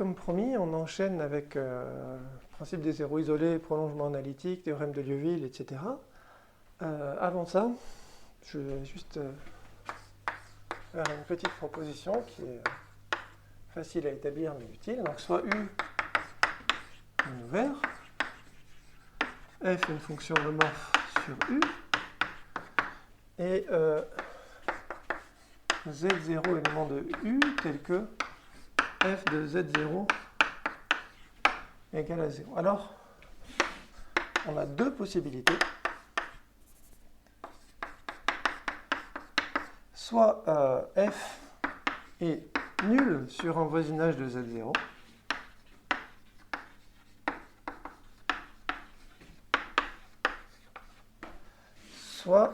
Comme promis, on enchaîne avec le principe des zéros isolés, prolongement analytique, théorème de Liouville, etc. Avant ça, je vais juste faire une petite proposition qui est facile à établir mais utile. Donc soit U en ouvert, f une fonction homomorphe sur U, et z0 élément de U tel que f de z0 égale à 0. Alors, on a deux possibilités. Soit f est nul sur un voisinage de z0, soit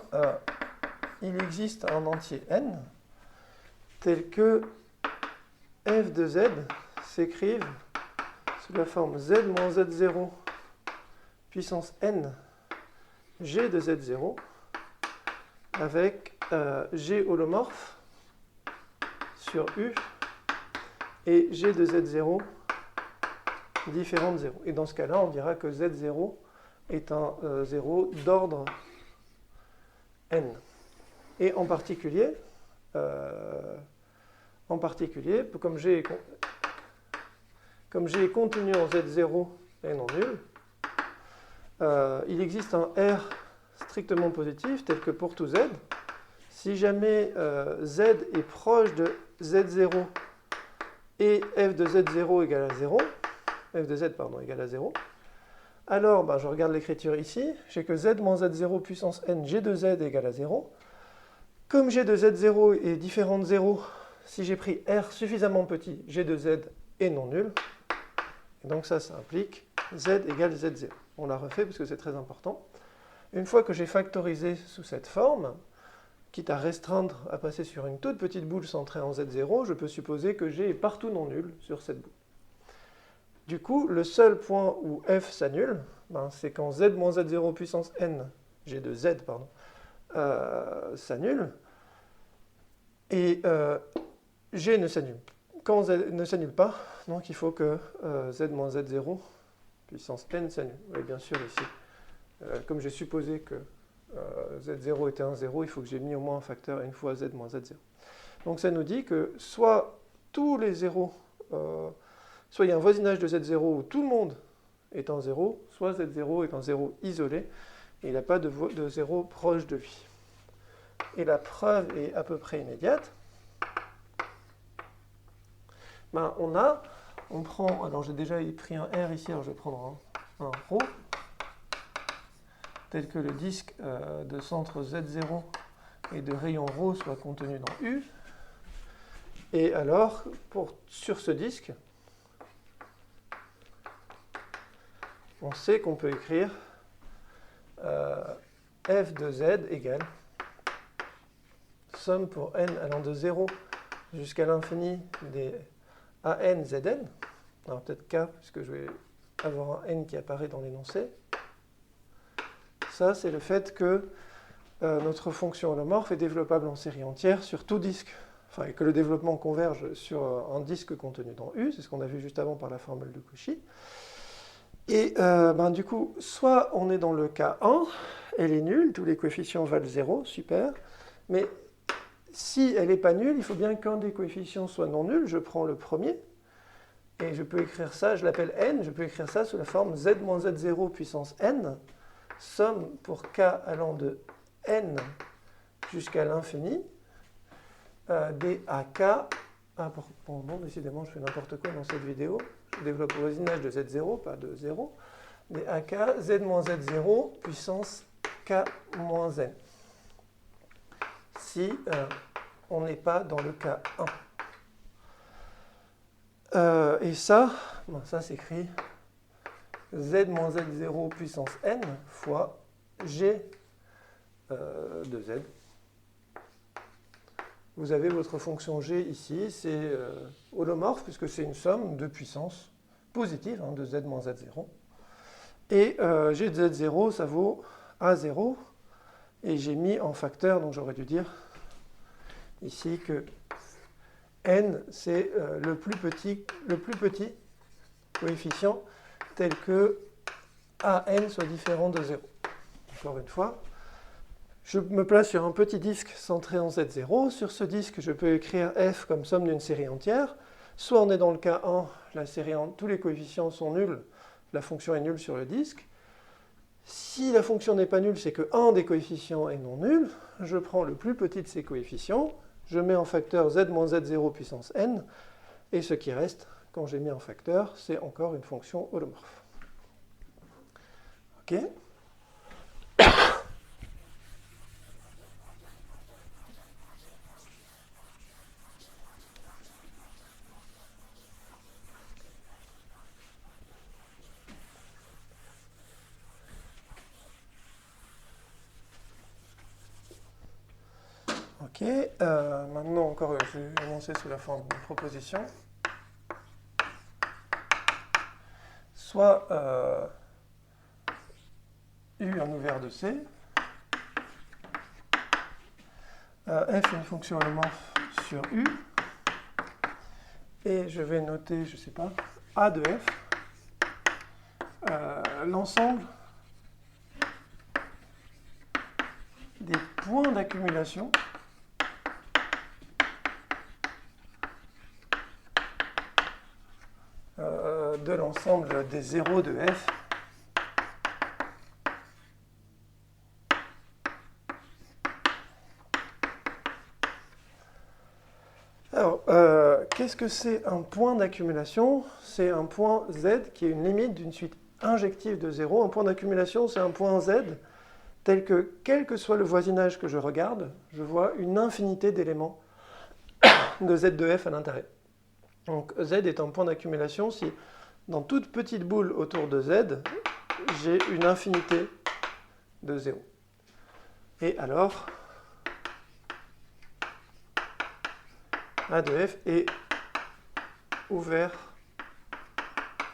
il existe un entier n tel que f de z s'écrive sous la forme z moins z0 puissance n g de z0 avec g holomorphe sur U et g de z0 différent de 0. Et dans ce cas-là, on dira que z0 est un 0 d'ordre n. Et en particulier, comme g est contenu en z0 et non nul, il existe un R strictement positif tel que pour tout z, si jamais z est proche de z0 et f de z0 égale à 0, f de z égale à 0, alors je regarde l'écriture ici, j'ai que z moins z0 puissance n g de z égale à 0. Comme g de z0 est différent de 0, si j'ai pris r suffisamment petit, g de z est non nul. Et donc ça implique z égale z0. On l'a refait parce que c'est très important. Une fois que j'ai factorisé sous cette forme, quitte à restreindre, à passer sur une toute petite boule centrée en z0, je peux supposer que g est partout non nul sur cette boule. Du coup, le seul point où f s'annule, c'est quand z moins z0 puissance n, g de z, s'annule, et g ne s'annule. Quand z ne s'annule pas, donc il faut que z moins z0 puissance n s'annule. Et bien sûr ici, comme j'ai supposé que z0 était un 0, il faut que j'ai mis au moins un facteur n fois z moins z0. Donc ça nous dit que soit tous les zéros, soit il y a un voisinage de z0 où tout le monde est en 0, soit z0 est un 0 isolé, et il n'y a pas de 0 proche de lui. Et la preuve est à peu près immédiate. On prend, alors j'ai déjà pris un R ici, alors je vais prendre un ρ, tel que le disque de centre Z0 et de rayon ρ soit contenu dans U. Et alors, sur ce disque, on sait qu'on peut écrire f de z égale somme pour n allant de 0 jusqu'à l'infini des an zn. Alors peut-être k, puisque je vais avoir un n qui apparaît dans l'énoncé. Ça, c'est le fait que notre fonction holomorphe est développable en série entière sur tout disque. Enfin, et que le développement converge sur un disque contenu dans U, c'est ce qu'on a vu juste avant par la formule de Cauchy. Et du coup, soit on est dans le cas 1, elle est nulle, tous les coefficients valent 0, super. Mais si elle n'est pas nulle, il faut bien qu'un des coefficients soit non nul. Je prends le premier, et je peux écrire ça, je l'appelle n, je peux écrire ça sous la forme z moins z0 puissance n, somme pour k allant de n jusqu'à l'infini, des ak, bon, décidément je fais n'importe quoi dans cette vidéo, je développe le voisinage de z0, pas de 0, des ak z moins z0 puissance k moins n, si on n'est pas dans le cas 1. Et ça s'écrit z moins z0 puissance n fois g de z. Vous avez votre fonction g ici, c'est holomorphe puisque c'est une somme de puissance positive de z moins z0. Et g de z0, ça vaut a0. Et j'ai mis en facteur, donc j'aurais dû dire ici que n, c'est le plus petit coefficient tel que an soit différent de 0. Encore une fois, je me place sur un petit disque centré en Z0. Sur ce disque, je peux écrire f comme somme d'une série entière. Soit on est dans le cas 1, tous les coefficients sont nuls, la fonction est nulle sur le disque. Si la fonction n'est pas nulle, c'est que un des coefficients est non nul. Je prends le plus petit de ces coefficients, je mets en facteur z moins z0 puissance n, et ce qui reste, quand j'ai mis en facteur, c'est encore une fonction holomorphe. OK ? Ok, maintenant encore, je vais énoncer sous la forme d'une proposition. Soit U en ouvert de C, f est une fonction holomorphe sur U, et je vais noter, je ne sais pas, A de f, l'ensemble des points d'accumulation de l'ensemble des zéros de f Alors, qu'est-ce que c'est un point d'accumulation? C'est un point z qui est une limite d'une suite injective de 0. Un point d'accumulation, c'est un point z tel que, quel que soit le voisinage que je regarde, je vois une infinité d'éléments de z de f à l'intérieur. Donc z est un point d'accumulation si, dans toute petite boule autour de z, j'ai une infinité de 0. Et alors, A de f est ouvert,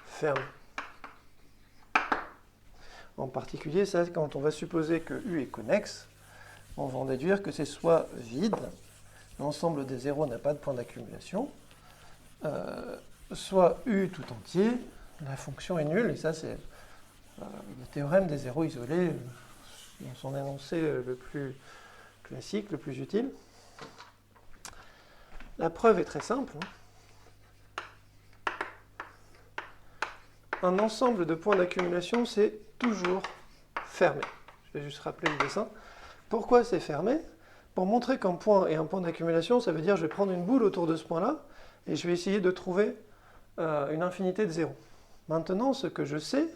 fermé. En particulier, ça, quand on va supposer que U est connexe, on va en déduire que c'est soit vide, l'ensemble des zéros n'a pas de point d'accumulation, soit U tout entier, la fonction est nulle, et ça c'est le théorème des zéros isolés, dans son énoncé le plus classique, le plus utile. La preuve est très simple. Un ensemble de points d'accumulation, c'est toujours fermé. Je vais juste rappeler le dessin. Pourquoi c'est fermé? Pour montrer qu'un point est un point d'accumulation, ça veut dire que je vais prendre une boule autour de ce point-là et je vais essayer de trouver une infinité de zéros. Maintenant, ce que je sais,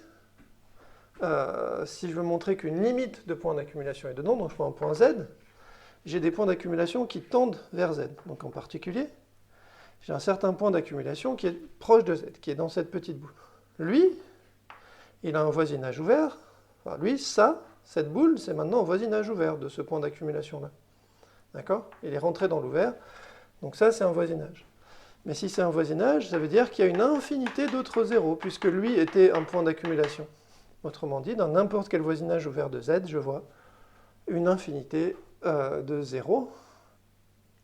si je veux montrer qu'une limite de points d'accumulation est dedans, donc je prends un point Z, j'ai des points d'accumulation qui tendent vers Z. Donc en particulier, j'ai un certain point d'accumulation qui est proche de Z, qui est dans cette petite boule. Lui, il a un voisinage ouvert. Enfin, lui, cette boule, c'est maintenant un voisinage ouvert de ce point d'accumulation-là. D'accord? Il est rentré dans l'ouvert. Donc ça, c'est un voisinage. Mais si c'est un voisinage, ça veut dire qu'il y a une infinité d'autres zéros, puisque lui était un point d'accumulation. Autrement dit, dans n'importe quel voisinage ouvert de Z, je vois une infinité de zéros.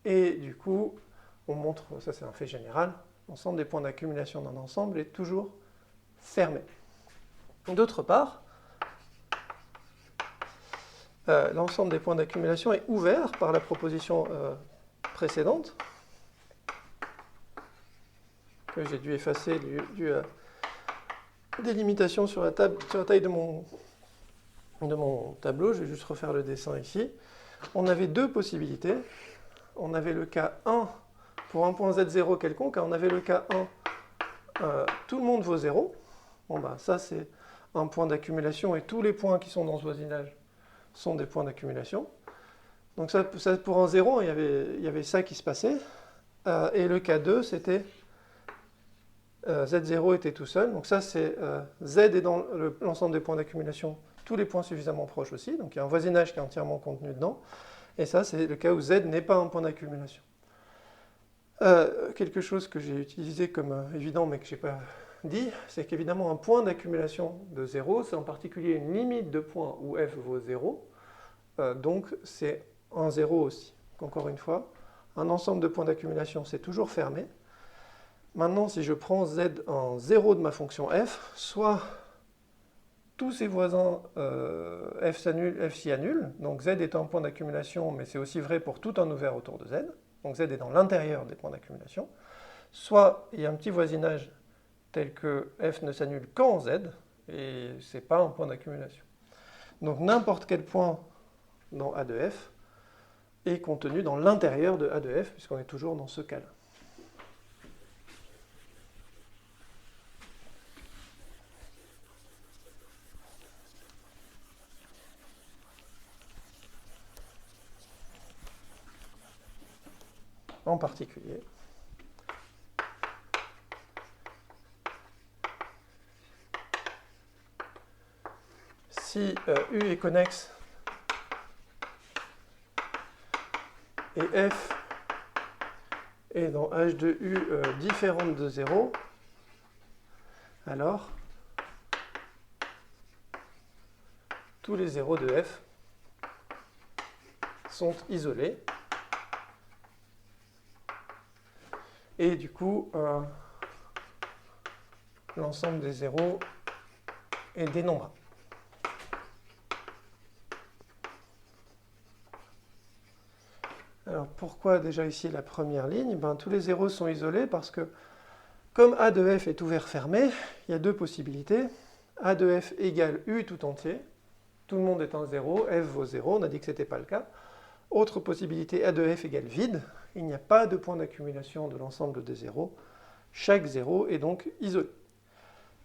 Et du coup, on montre, ça c'est un fait général, l'ensemble des points d'accumulation d'un ensemble est toujours fermé. D'autre part, l'ensemble des points d'accumulation est ouvert par la proposition précédente, que j'ai dû effacer dû à des limitations sur la taille de mon tableau. Je vais juste refaire le dessin ici. On avait deux possibilités. On avait le cas 1 pour un point Z0 quelconque. On avait le cas 1, tout le monde vaut 0. Bon, bah, ça, c'est un point d'accumulation et tous les points qui sont dans ce voisinage sont des points d'accumulation. Donc ça, pour un 0, il y avait ça qui se passait. Et le cas 2, c'était Z0 était tout seul. Donc ça, c'est Z est dans l'ensemble des points d'accumulation, tous les points suffisamment proches aussi. Donc il y a un voisinage qui est entièrement contenu dedans. Et ça, c'est le cas où Z n'est pas un point d'accumulation. Quelque chose que j'ai utilisé comme évident, mais que je n'ai pas dit, c'est qu'évidemment, un point d'accumulation de 0, c'est en particulier une limite de points où f vaut 0. Donc c'est un 0 aussi. Donc, encore une fois, un ensemble de points d'accumulation, c'est toujours fermé. Maintenant, si je prends z en 0 de ma fonction f, soit tous ses voisins f s'y annulent, donc z est un point d'accumulation, mais c'est aussi vrai pour tout un ouvert autour de z, donc z est dans l'intérieur des points d'accumulation, soit il y a un petit voisinage tel que f ne s'annule qu'en z, et ce n'est pas un point d'accumulation. Donc n'importe quel point dans A de f est contenu dans l'intérieur de A de f, puisqu'on est toujours dans ce cas-là. En particulier, si U est connexe et F est dans H de U différente de 0, alors tous les zéros de F sont isolés. Et du coup, l'ensemble des zéros est dénombrable. Alors pourquoi déjà ici la première ligne? Tous les zéros sont isolés parce que comme A de f est ouvert fermé, il y a deux possibilités. A de f égale U tout entier. Tout le monde est un 0, f vaut 0, on a dit que ce n'était pas le cas. Autre possibilité, A de f égale vide. Il n'y a pas de point d'accumulation de l'ensemble des zéros. Chaque zéro est donc isolé.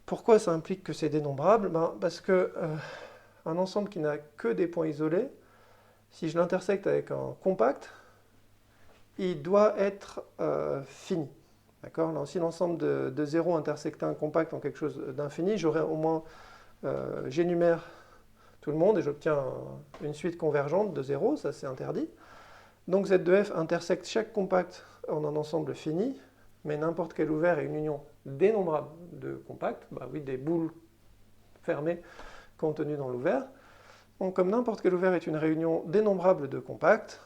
Pourquoi ça implique que c'est dénombrable? Parce que un ensemble qui n'a que des points isolés, si je l'intersecte avec un compact, il doit être fini. D'accord? Si l'ensemble de zéros intersectait un compact en quelque chose d'infini, j'aurais au moins, j'énumère tout le monde et j'obtiens une suite convergente de zéros, ça c'est interdit. Donc Z de f intersecte chaque compact en un ensemble fini, mais n'importe quel ouvert est une union dénombrable de compacts, oui, des boules fermées contenues dans l'ouvert. Donc comme n'importe quel ouvert est une réunion dénombrable de compacts,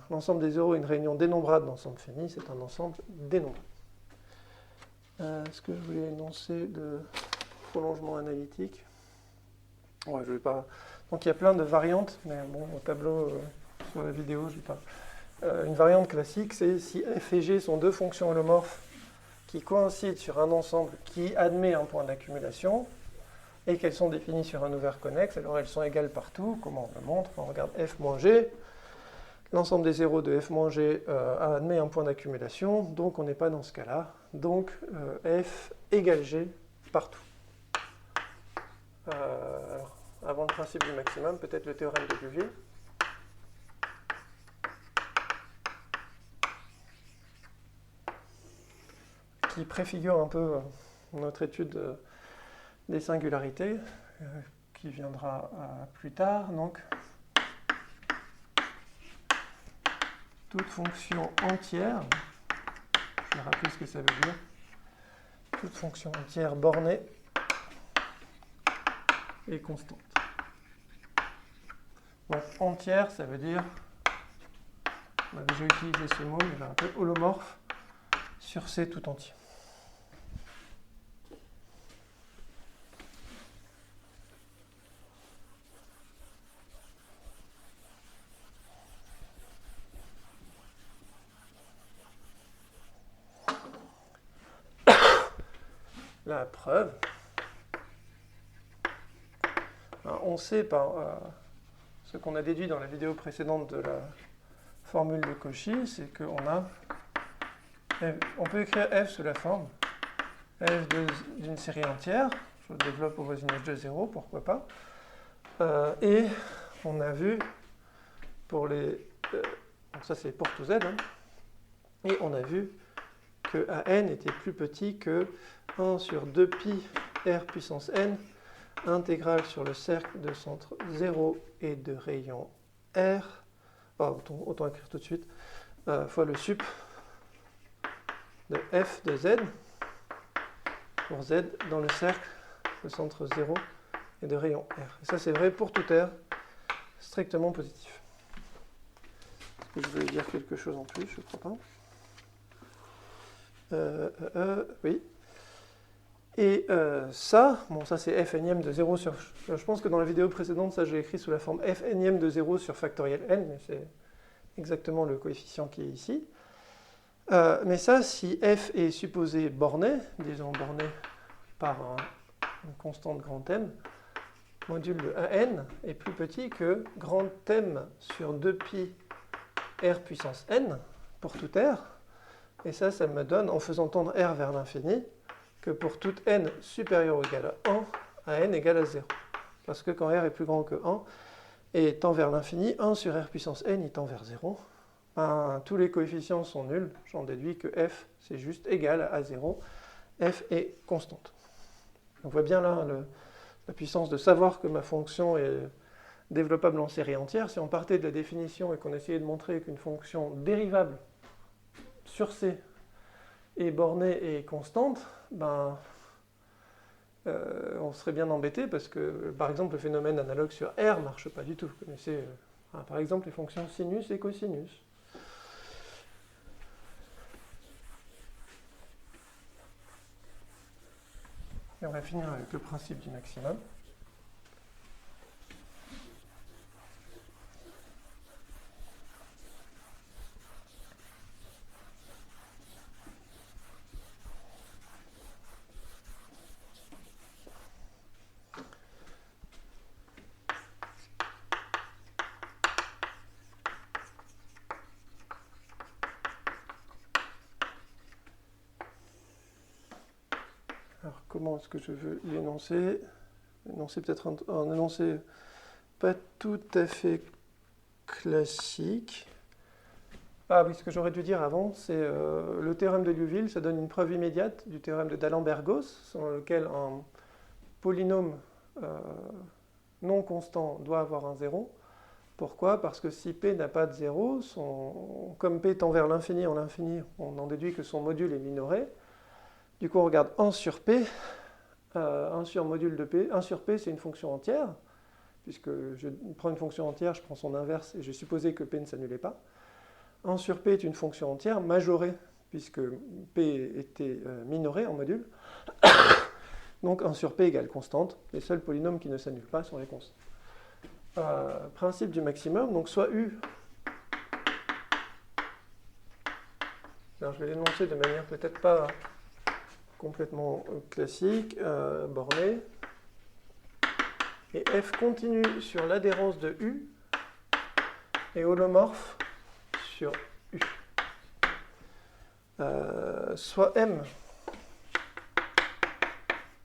l'ensemble des zéros est une réunion dénombrable d'ensemble fini, c'est un ensemble dénombrable. Est-ce que je voulais énoncer de prolongement analytique? Ouais, je vais pas. Donc il y a plein de variantes, mais bon, au tableau, sur la vidéo, je ne vais pas. Une variante classique, c'est si f et g sont deux fonctions holomorphes qui coïncident sur un ensemble qui admet un point d'accumulation, et qu'elles sont définies sur un ouvert connexe, alors elles sont égales partout. Comment on le montre? On regarde f moins g. L'ensemble des zéros de f moins g admet un point d'accumulation, donc on n'est pas dans ce cas-là. Donc f égale g partout. Alors, avant le principe du maximum, peut-être le théorème de Cuvier. Qui préfigure un peu notre étude des singularités, qui viendra plus tard. Donc, toute fonction entière, je vais rappeler ce que ça veut dire, toute fonction entière bornée est constante. Donc entière, ça veut dire, on a déjà utilisé ce mot, mais je le rappelle, holomorphe sur C tout entier. La preuve, on sait par ce qu'on a déduit dans la vidéo précédente de la formule de Cauchy, c'est qu'on a, on peut écrire f sous la forme f d'une série entière, je le développe au voisinage de 0, pourquoi pas, et on a vu pour les, donc ça c'est pour tout z, et on a vu que AN était plus petit que 1 sur 2pi r puissance n, intégrale sur le cercle de centre 0 et de rayon R, autant écrire tout de suite, fois le sup de f de z, pour z dans le cercle de centre 0 et de rayon R. Et ça c'est vrai pour tout R strictement positif. Je voulais dire quelque chose en plus, je crois pas. Oui. Et ça, bon, ça c'est f énième de 0 sur... Je pense que dans la vidéo précédente, ça j'ai écrit sous la forme f énième de 0 sur factoriel n, mais c'est exactement le coefficient qui est ici. Mais ça, si f est supposé borné, disons borné par une constante grand M, module de AN est plus petit que grand M sur 2pi R puissance n pour tout R. Et ça me donne, en faisant tendre R vers l'infini, que pour toute n supérieure ou égale à 1, à n égale à 0. Parce que quand R est plus grand que 1 et tend vers l'infini, 1 sur R puissance n, il tend vers 0. Ben, tous les coefficients sont nuls. J'en déduis que f, c'est juste égal à 0. F est constante. On voit bien là la puissance de savoir que ma fonction est développable en série entière. Si on partait de la définition et qu'on essayait de montrer qu'une fonction dérivable sur C est bornée et constante, ben, on serait bien embêté parce que, par exemple, le phénomène analogue sur R ne marche pas du tout. Vous connaissez, par exemple, les fonctions sinus et cosinus. Et on va finir avec le principe du maximum. Alors, comment est-ce que je veux l'énoncer? L'énoncer peut-être un énoncé pas tout à fait classique. Ah oui, ce que j'aurais dû dire avant, c'est le théorème de Liouville, ça donne une preuve immédiate du théorème de D'Alembert-Gauss, selon lequel un polynôme non constant doit avoir un 0. Pourquoi? Parce que si P n'a pas de 0, comme P tend vers l'infini en l'infini, on en déduit que son module est minoré. Du coup, on regarde 1 sur P, 1 sur module de P. 1 sur P, c'est une fonction entière, puisque je prends une fonction entière, je prends son inverse, et j'ai supposé que P ne s'annulait pas. 1 sur P est une fonction entière majorée, puisque P était minoré en module. Donc 1 sur P égale constante. Les seuls polynômes qui ne s'annulent pas sont les constantes. Principe du maximum, donc soit U. Alors je vais l'énoncer de manière peut-être pas complètement classique, bornée. Et F continue sur l'adhérence de U et holomorphe sur U. Soit M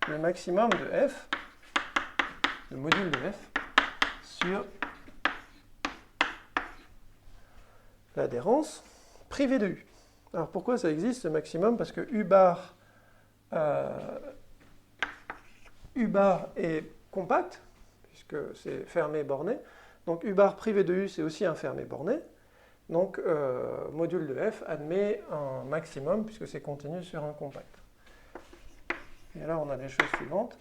le maximum de F, le module de F, sur l'adhérence privée de U. Alors pourquoi ça existe ce maximum? Parce que U bar est compact, puisque c'est fermé borné. Donc U bar privé de U, c'est aussi un fermé borné. Donc module de F admet un maximum, puisque c'est continu sur un compact. Et là, on a les choses suivantes.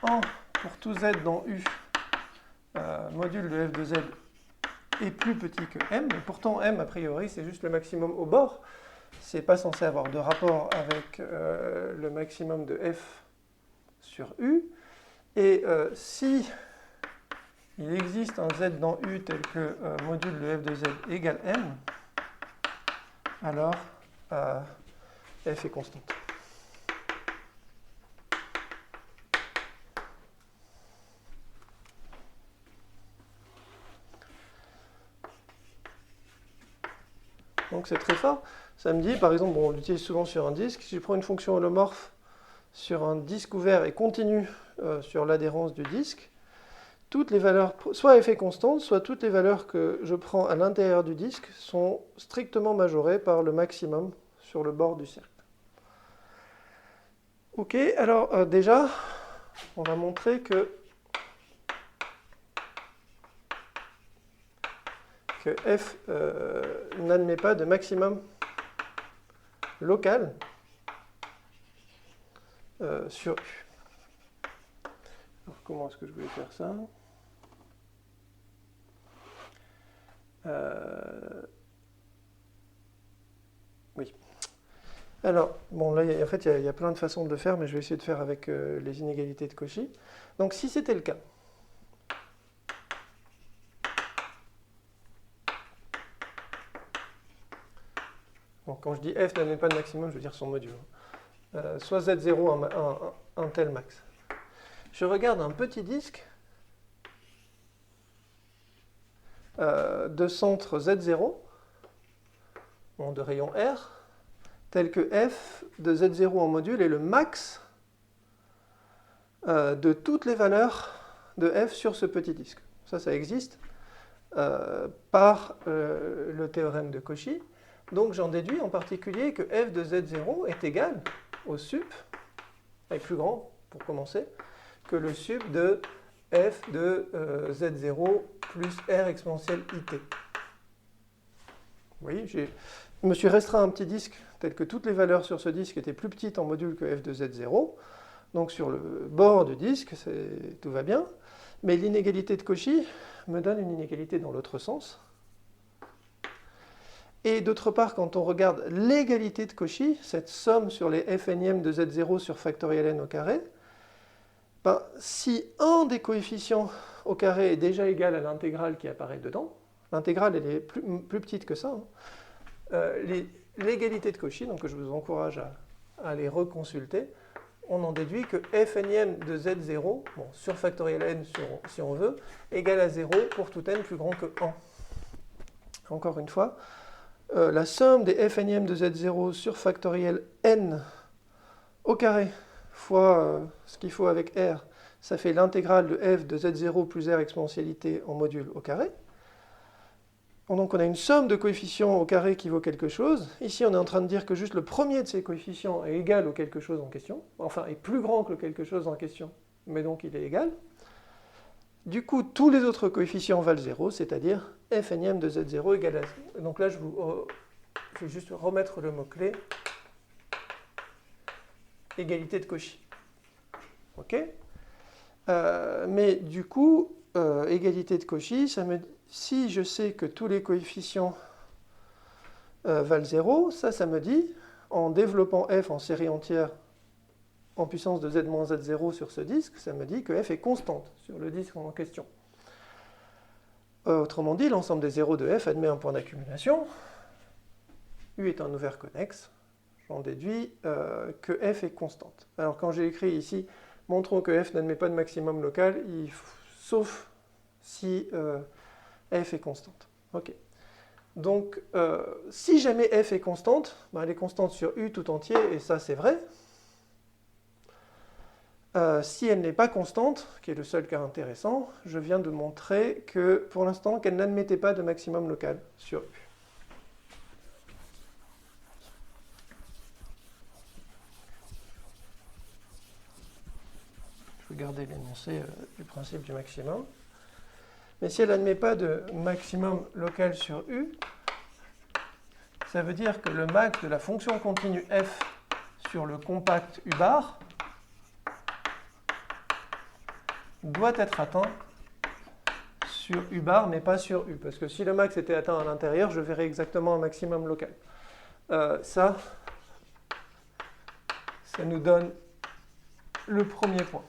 1 pour tout Z dans U, module de F de Z est plus petit que M, mais pourtant M, a priori, c'est juste le maximum au bord. C'est pas censé avoir de rapport avec le maximum de F sur U. Et si il existe un Z dans U tel que module de F de Z égale M, alors F est constante. Donc c'est très fort. Ça me dit, par exemple, bon, on l'utilise souvent sur un disque, si je prends une fonction holomorphe sur un disque ouvert et continue sur l'adhérence du disque, toutes les valeurs, soit F est constante, soit toutes les valeurs que je prends à l'intérieur du disque sont strictement majorées par le maximum sur le bord du cercle. Ok, alors déjà, on va montrer que F n'admet pas de maximum local sur U. Alors, comment est-ce que je voulais faire ça? Oui. Alors, bon, là, en fait, il y a plein de façons de le faire, mais je vais essayer de faire avec les inégalités de Cauchy. Donc, si c'était le cas, donc, quand je dis f n'admet pas de maximum, je veux dire son module. Soit Z0 un tel max. Je regarde un petit disque de centre Z0, bon, de rayon R, tel que f de Z0 en module est le max de toutes les valeurs de f sur ce petit disque. Ça existe par le théorème de Cauchy. Donc j'en déduis en particulier que f de Z0 est égal au sup, est plus grand pour commencer, que le sup de f de Z0 plus R exponentielle IT. Vous voyez, je me suis restreint à un petit disque tel que toutes les valeurs sur ce disque étaient plus petites en module que f de Z0. Donc sur le bord du disque, tout va bien. Mais l'inégalité de Cauchy me donne une inégalité dans l'autre sens. Et d'autre part, quand on regarde l'égalité de Cauchy, cette somme sur les fnième de Z0 sur factoriel n au carré, ben, si un des coefficients au carré est déjà égal à l'intégrale qui apparaît dedans, l'intégrale elle est plus petite que ça, hein, l'égalité de Cauchy, donc je vous encourage à les reconsulter, on en déduit que fnième de Z0, bon, sur factoriel n si on veut, égale à 0 pour tout n plus grand que 1. Encore une fois, la somme des fnième de Z0 sur factoriel n au carré fois ce qu'il faut avec R, ça fait l'intégrale de f de Z0 plus R exponentialité en module au carré. Donc on a une somme de coefficients au carré qui vaut quelque chose. Ici, on est en train de dire que juste le premier de ces coefficients est égal au quelque chose en question, enfin est plus grand que le quelque chose en question, mais donc il est égal. Du coup, tous les autres coefficients valent 0, c'est-à-dire fnième de Z0 égale à 0. Donc là, je vais juste remettre le mot-clé égalité de Cauchy. OK ? Mais du coup, égalité de Cauchy, si je sais que tous les coefficients valent 0, ça me dit, en développant f en série entière en puissance de z moins z0 sur ce disque, ça me dit que f est constante sur le disque en question. Autrement dit, l'ensemble des zéros de f admet un point d'accumulation. U est un ouvert connexe. J'en déduis que f est constante. Alors quand j'ai écrit ici, montrons que f n'admet pas de maximum local, sauf si f est constante. OK. Donc, si jamais f est constante, ben, elle est constante sur U tout entier, et ça c'est vrai. Si elle n'est pas constante, qui est le seul cas intéressant, je viens de montrer que, pour l'instant, qu'elle n'admettait pas de maximum local sur U. Je vais garder l'énoncé du principe du maximum. Mais si elle n'admet pas de maximum local sur U, ça veut dire que le max de la fonction continue f sur le compact U bar doit être atteint sur U bar, mais pas sur U. Parce que si le max était atteint à l'intérieur, je verrais exactement un maximum local. Ça nous donne le premier point.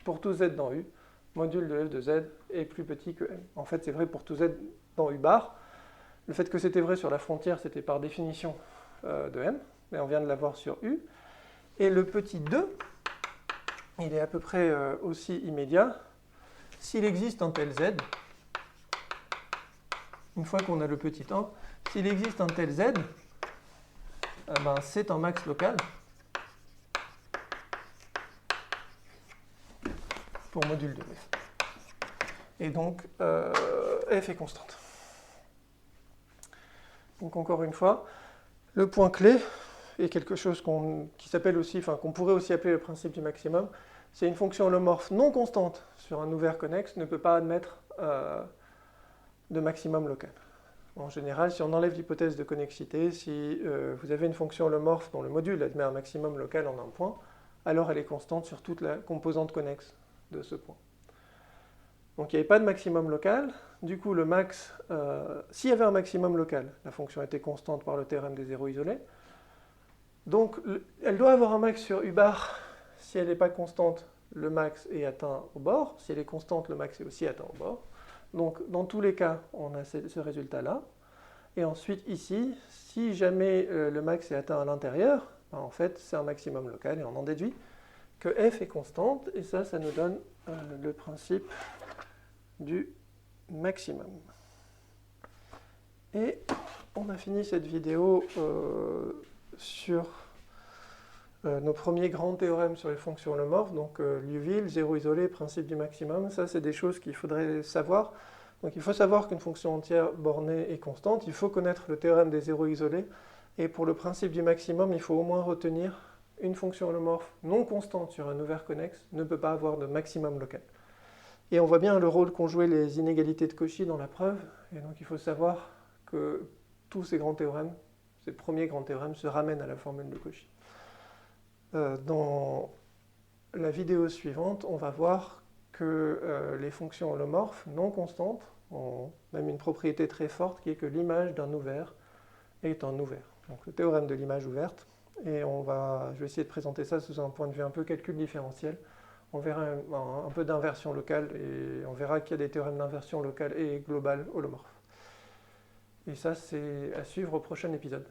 Pour tout z dans U, module de f de z est plus petit que m. En fait, c'est vrai pour tout z dans U bar. Le fait que c'était vrai sur la frontière, c'était par définition de m, mais on vient de l'avoir sur U. Et le petit 2, il est à peu près aussi immédiat. S'il existe un tel z, une fois qu'on a le petit 1, s'il existe un tel z, ben c'est un max local pour module de f. Et donc, f est constante. Donc encore une fois, le point clé est quelque chose qui s'appelle aussi, enfin qu'on pourrait aussi appeler le principe du maximum. C'est une fonction holomorphe non constante sur un ouvert connexe ne peut pas admettre de maximum local. En général, si on enlève l'hypothèse de connexité, si vous avez une fonction holomorphe dont le module admet un maximum local en un point, alors elle est constante sur toute la composante connexe de ce point. Donc il n'y avait pas de maximum local. Du coup, le max, s'il y avait un maximum local, la fonction était constante par le théorème des zéros isolés. Donc elle doit avoir un max sur U bar. Si elle n'est pas constante, le max est atteint au bord. Si elle est constante, le max est aussi atteint au bord. Donc dans tous les cas, on a ce résultat-là. Et ensuite ici, si jamais le max est atteint à l'intérieur, ben, en fait c'est un maximum local et on en déduit que f est constante. Et ça nous donne le principe du maximum. Et on a fini cette vidéo sur nos premiers grands théorèmes sur les fonctions holomorphes, donc Liouville, zéro isolé, principe du maximum. Ça, c'est des choses qu'il faudrait savoir. Donc il faut savoir qu'une fonction entière bornée est constante, il faut connaître le théorème des zéros isolés, et pour le principe du maximum, il faut au moins retenir une fonction holomorphe non constante sur un ouvert connexe ne peut pas avoir de maximum local. Et on voit bien le rôle qu'ont joué les inégalités de Cauchy dans la preuve, et donc il faut savoir que tous ces grands théorèmes, ces premiers grands théorèmes, se ramènent à la formule de Cauchy. Dans la vidéo suivante, on va voir que les fonctions holomorphes non constantes ont même une propriété très forte qui est que l'image d'un ouvert est un ouvert. Donc le théorème de l'image ouverte, et je vais essayer de présenter ça sous un point de vue un peu calcul différentiel. On verra un peu d'inversion locale et on verra qu'il y a des théorèmes d'inversion locale et globale holomorphes. Et ça, c'est à suivre au prochain épisode.